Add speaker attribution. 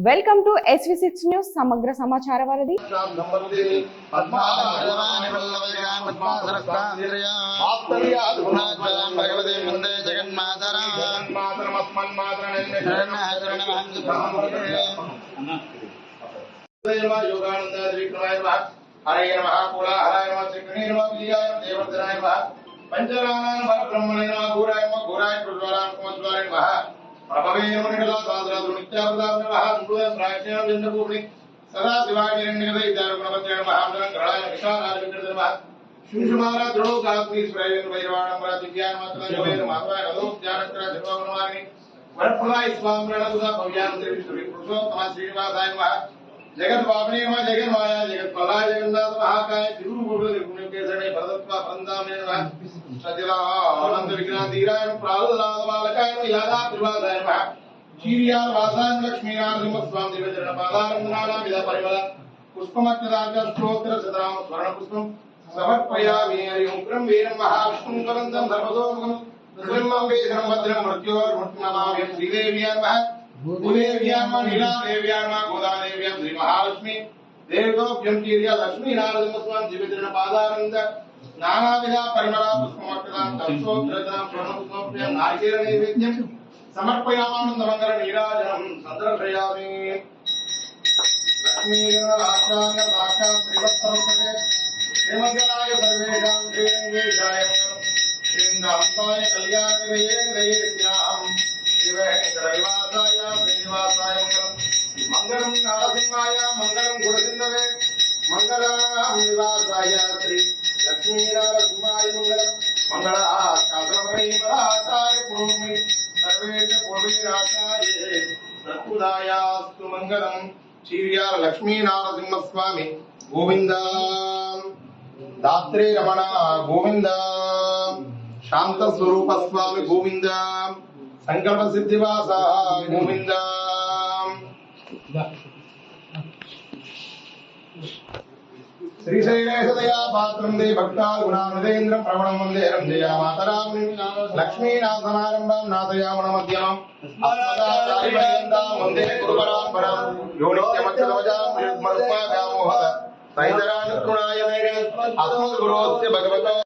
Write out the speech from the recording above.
Speaker 1: Welcome to SV6 news సమగ్ర సమాచార వారధి.
Speaker 2: सदा शिवकुमारा द्रोण काग्नि स्वयं वैरवाणं राजज्ञान मात्रवेद मात्रा नदो ज्ञानत्र धर्मवनमानि वरप्रदाय स्वामरणसुधा भव्यान्ते पुरुषोत्तम श्रीनिवासाय नमः जगत पावने नमः जगन माया जगत प्रलय जगन्नाथ महाकाय तिरुगुरु निर्गुण केसरे भरतत्वा बन्दामे नमः सजला आनंद विघ्नाधीराय प्राललाद बालकाय यादा प्रवादाय नमः चीरियार वासाय लक्ष्मीनाथ स्वामी देवचरण पादारंदनाना विदा परिमल पुष्पमत्यदार्घ स्तोत्र सदाम स्वर्ण पुष्पम समर्पयामि हरि ओं क्रम वीरं महाविष्णुं वरदं सर्वतोमुखं ब्रह्मं वेदं भद्रं मृत्योर्मृत्युनमाम्यं श्रीदेव्यां नमः भूदेव्यां नीलादेव्यां गोदादेव्यां श्री महालक्ष्मी देवतोभ्यं चीर्या लक्ष्मीनारदं दिव्यचरण पादारंद नानाविध परिमल पुष्पमत्यदां स्तोत्रदां स्वर्ण पुष्पं नारिकेल नैवेद्यं समर्पयामानंदमंगल नीराजनं संदर्शयामि लक्ष्मीगणराक्षांग साक्षात् श्रीवत्सवस्ते श्रीमंगलाय सर्वेषां श्रीरंगेशाय श्रींदान्ताय कल्याणविजयेन्द्रयेत्याहं श्रीवेंकटनिवासाय श्रीनिवासाय मंगलं नारसिंहाय मंगलं गुणसिन्धवे मंगलं निवासाय श्री लक्ष्मीनारसिंहाय मंगलं मंगलाशासनमणिमहासाय पूर्णि सर्वेश पूर्वीराचार्य सत्पुदायास्तु मंगलं चीर्यार लक्ष्मीनारसिंह स्वामी गोविंद दात्रे रमण गोविंद शांत स्वरूप स्वामी गोविंद संकल्प सिद्धिवास गोविंद श्रीशैलेशदया पात्रं दे भक्ताल गुणानुदेन्द्रं प्रवणं वन्दे रञ्जया मातरां लक्ष्मीनाथसमारम्भां नाथयामन मध्यमम् अस्मदाचार्यपर्यन्तां वन्दे गुरुपरम्परां यो नित्यमच्युतमजां व्यामोहत सहितरानुकृणाय मेने अस्मद्गुरोऽस्य भगवतो